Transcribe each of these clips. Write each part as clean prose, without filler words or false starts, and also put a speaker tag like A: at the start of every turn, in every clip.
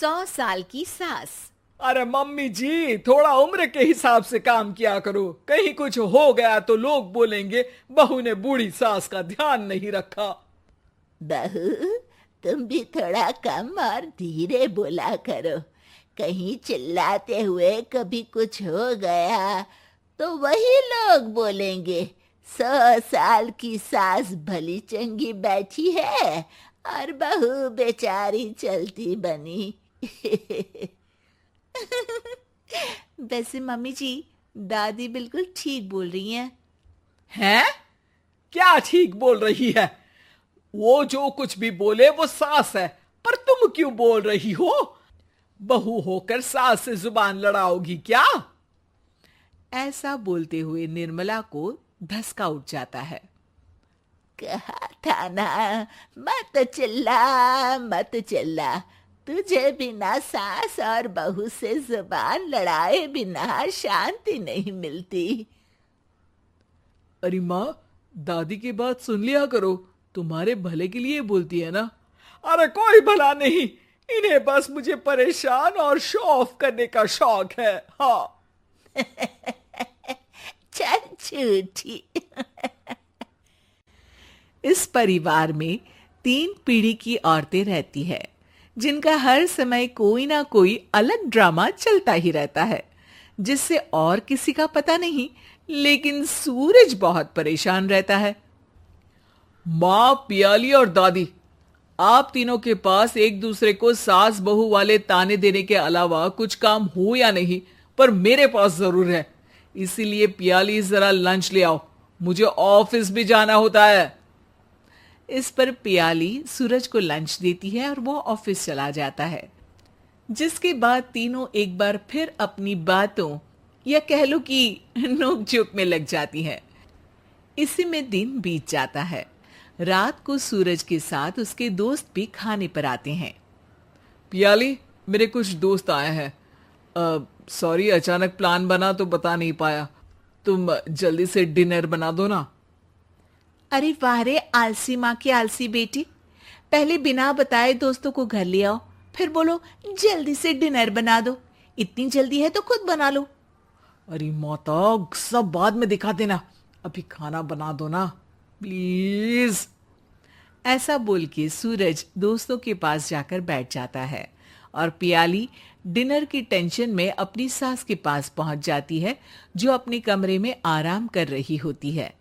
A: 100 साल की सास।
B: अरे मम्मी जी, थोड़ा उम्र के हिसाब से काम किया करो। कहीं कुछ हो गया तो लोग बोलेंगे बहू ने बूढ़ी सास का ध्यान नहीं रखा।
C: बहू, तुम भी थोड़ा कम और धीरे बोला करो। कहीं चिल्लाते हुए कभी कुछ हो गया तो वही लोग बोलेंगे 100 साल की सास भली चंगी बैठी है और बहू बेचारी चलती बनी।
A: वैसे मम्मी जी, दादी बिल्कुल ठीक बोल रही हैं।
B: हैं? क्या ठीक बोल रही है? वो जो कुछ भी बोले वो सास है, पर तुम क्यों बोल रही हो? बहू होकर सास से जुबान लड़ाओगी क्या?
D: ऐसा बोलते हुए निर्मला को धसका उठ जाता है।
C: कहा था ना, मत चिल्ला मत चिल्ला। तुझे बिना सास और बहू से जुबान लड़ाए बिना शांति नहीं मिलती।
B: अरे माँ, दादी की बात सुन लिया करो, तुम्हारे भले के लिए बोलती है ना। अरे कोई भला नहीं, इन्हें बस मुझे परेशान और शो ऑफ करने का शौक है। हाँ।
C: चल झूठी।
D: इस परिवार में 3 पीढ़ी की औरतें रहती है, जिनका हर समय कोई ना कोई अलग ड्रामा चलता ही रहता है, जिससे और किसी का पता नहीं, लेकिन सूरज बहुत परेशान रहता है।
B: माँ, पियाली और दादी, आप तीनों के पास एक दूसरे को सास बहू वाले ताने देने के अलावा कुछ काम हो या नहीं, पर मेरे पास जरूर है। इसीलिए पियाली, जरा लंच ले आओ, मुझे ऑफिस भी जाना होता है।
D: इस पर पियाली सूरज को लंच देती है और वो ऑफिस चला जाता है, जिसके बाद तीनों एक बार फिर अपनी बातों या कह लो कि नोक-झोंक में लग जाती हैं। इसी में दिन बीत जाता है। रात को सूरज के साथ उसके दोस्त भी खाने पर आते हैं।
B: पियाली, मेरे कुछ दोस्त आए हैं। सॉरी, अचानक प्लान बना तो बता नहीं पाया। तुम जल्दी से डिनर बना दो ना।
A: अरे वाह रे, आलसी माँ की आलसी बेटी। पहले बिना बताए दोस्तों को घर ले आओ, फिर बोलो जल्दी से डिनर बना दो। इतनी जल्दी है तो खुद बना लो।
B: अरे माता, सब बाद में दिखा देना, अभी खाना बना दो ना प्लीज।
D: ऐसा बोल के सूरज दोस्तों के पास जाकर बैठ जाता है और पियाली डिनर की टेंशन में अपनी सास के पास पहुंच जाती है, जो अपने कमरे में आराम कर रही होती है।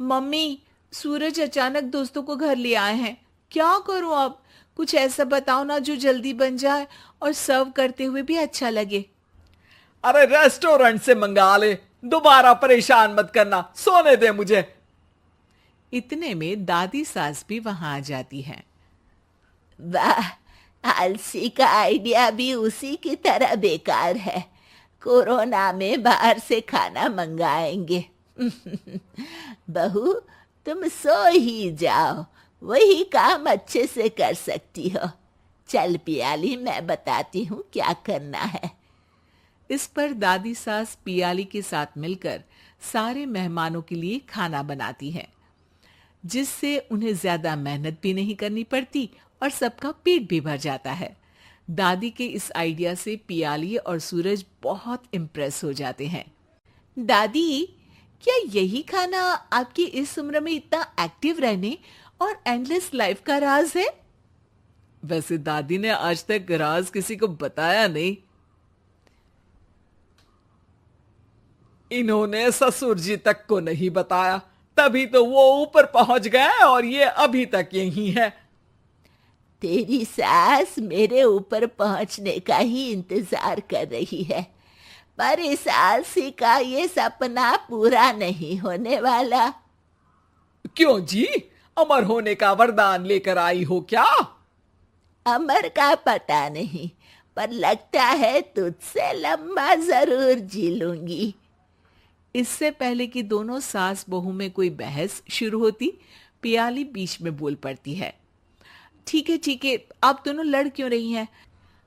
A: मम्मी, सूरज अचानक दोस्तों को घर ले आए हैं, क्या करूं अब? कुछ ऐसा बताओ ना जो जल्दी बन जाए और सर्व करते हुए भी अच्छा लगे।
B: अरे रेस्टोरेंट से मंगा ले, दोबारा परेशान मत करना, सोने दे मुझे।
D: इतने में दादी सास भी वहां आ जाती है।
C: वाह, आलसी का आइडिया भी उसी की तरह बेकार है। कोरोना में बाहर से खाना मंगाएंगे। बहू, तुम सो ही जाओ, वही काम अच्छे से कर सकती हो। चल पियाली, मैं बताती हूँ क्या करना है।
D: इस पर दादी सास पियाली के साथ मिलकर सारे मेहमानों के लिए खाना बनाती है, जिससे उन्हें ज्यादा मेहनत भी नहीं करनी पड़ती और सबका पेट भी भर जाता है। दादी के इस आइडिया से पियाली और सूरज बहुत इम्प्रेस हो जाते हैं।
A: दादी, क्या यही खाना आपकी इस उम्र में इतना एक्टिव रहने और एंडलेस लाइफ का राज है?
B: वैसे दादी ने आज तक राज किसी को बताया नहीं। इन्होंने ससुर जी तक को नहीं बताया, तभी तो वो ऊपर पहुंच गए और ये अभी तक यहीं है।
C: तेरी सास मेरे ऊपर पहुंचने का ही इंतजार कर रही है, पर इस आलसी का ये सपना पूरा नहीं होने वाला।
B: क्यों जी, अमर होने का वरदान लेकर आई हो क्या?
C: अमर का पता नहीं, पर लगता है तुझसे लंबा जरूर जी लूंगी।
D: इससे पहले कि दोनों सास बहू में कोई बहस शुरू होती, पियाली बीच में बोल पड़ती है।
A: ठीक है, आप दोनों लड़ क्यों रही हैं?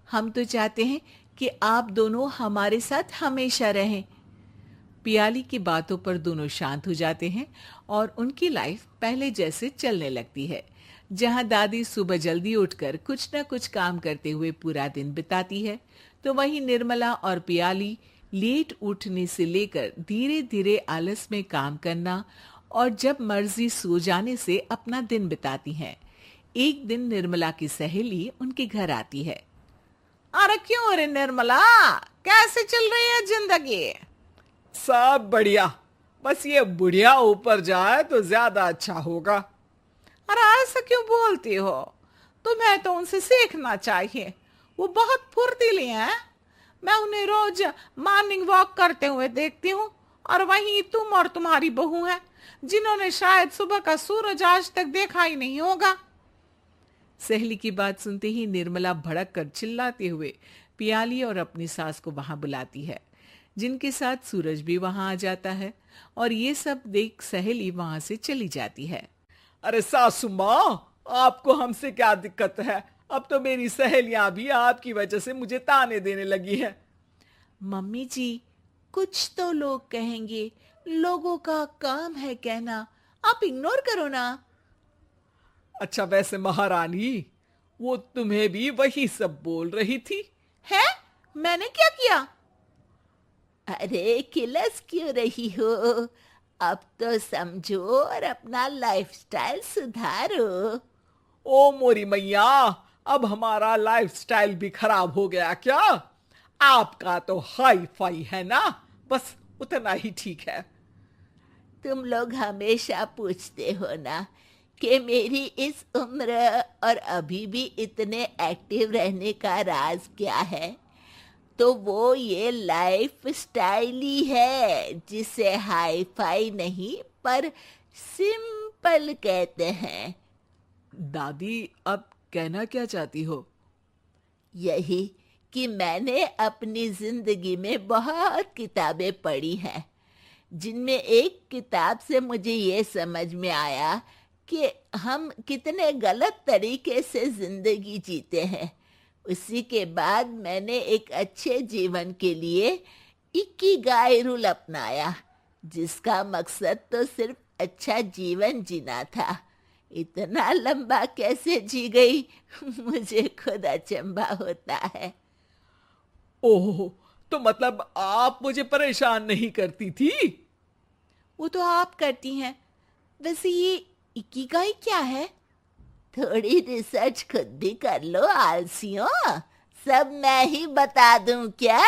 A: हम तो चाहते हैं कि आप दोनों हमारे साथ हमेशा रहें।
D: पियाली की बातों पर दोनों शांत हो जाते हैं और उनकी लाइफ पहले जैसे चलने लगती है, जहां दादी सुबह जल्दी उठकर कुछ न कुछ काम करते हुए पूरा दिन बिताती है, तो वहीं निर्मला और पियाली लेट उठने से लेकर धीरे धीरे आलस में काम करना और जब मर्जी सो जाने से अपना दिन बिताती हैं। एक दिन निर्मला की सहेली उनके घर आती है।
A: अरे क्यों रे निर्मला, कैसे चल रही है जिंदगी?
B: सब बढ़िया, बस ये बुढ़िया ऊपर जाए तो ज्यादा अच्छा होगा।
A: अरे ऐसा क्यों बोलती हो? तुम्हें तो उनसे सीखना चाहिए, वो बहुत फुर्तीली हैं। मैं उन्हें रोज मॉर्निंग वॉक करते हुए देखती हूँ, और वहीं तुम और तुम्हारी बहू हैं जिन्होंने शायद सुबह का सूरज आज तक देखा ही नहीं होगा।
D: सहेली की बात सुनते ही निर्मला भड़क कर चिल्लाते हुए पियाली और अपनी सास को वहां बुलाती है, जिनके साथ सूरज भी वहां आ जाता है और ये सब देख सहेली वहां से चली जाती है।
B: अरे सासू माँ, आपको हमसे क्या दिक्कत है? अब तो मेरी सहेलियां भी आपकी वजह से मुझे ताने देने लगी है।
A: मम्मी जी, कुछ तो लोग कहेंगे, लोगों का काम है कहना, आप इग्नोर करो ना।
B: अच्छा वैसे महारानी, वो तुम्हें भी वही सब बोल रही थी?
A: है? मैंने क्या किया?
C: अरे किलस क्यों रही हो? अब तो समझो और अपना लाइफस्टाइल सुधारो।
B: ओ मोरी मैया, अब हमारा लाइफस्टाइल भी खराब हो गया क्या? आपका तो हाई फाई है ना, बस उतना ही ठीक है।
C: तुम लोग हमेशा पूछते हो ना कि मेरी इस उम्र और अभी भी इतने एक्टिव रहने का राज क्या है, तो वो ये लाइफ स्टाइल ही है, जिसे हाई फाई नहीं पर सिंपल कहते हैं।
B: दादी, अब कहना क्या चाहती हो?
C: यही कि मैंने अपनी जिंदगी में बहुत किताबें पढ़ी हैं, जिनमें एक किताब से मुझे ये समझ में आया कि हम कितने गलत तरीके से जिंदगी जीते हैं। उसी के बाद मैंने एक अच्छे जीवन के लिए इकिगाई रूल अपनाया, जिसका मकसद तो सिर्फ अच्छा जीवन जीना था। इतना लंबा कैसे जी गई मुझे खुद अचंभा होता है।
B: ओह, तो मतलब आप मुझे परेशान नहीं करती थी?
A: वो तो आप करती हैं। वैसे ये इकिगाई क्या है?
C: थोड़ी रिसर्च खुद भी कर लो आलसियों, सब मैं ही बता दूं क्या?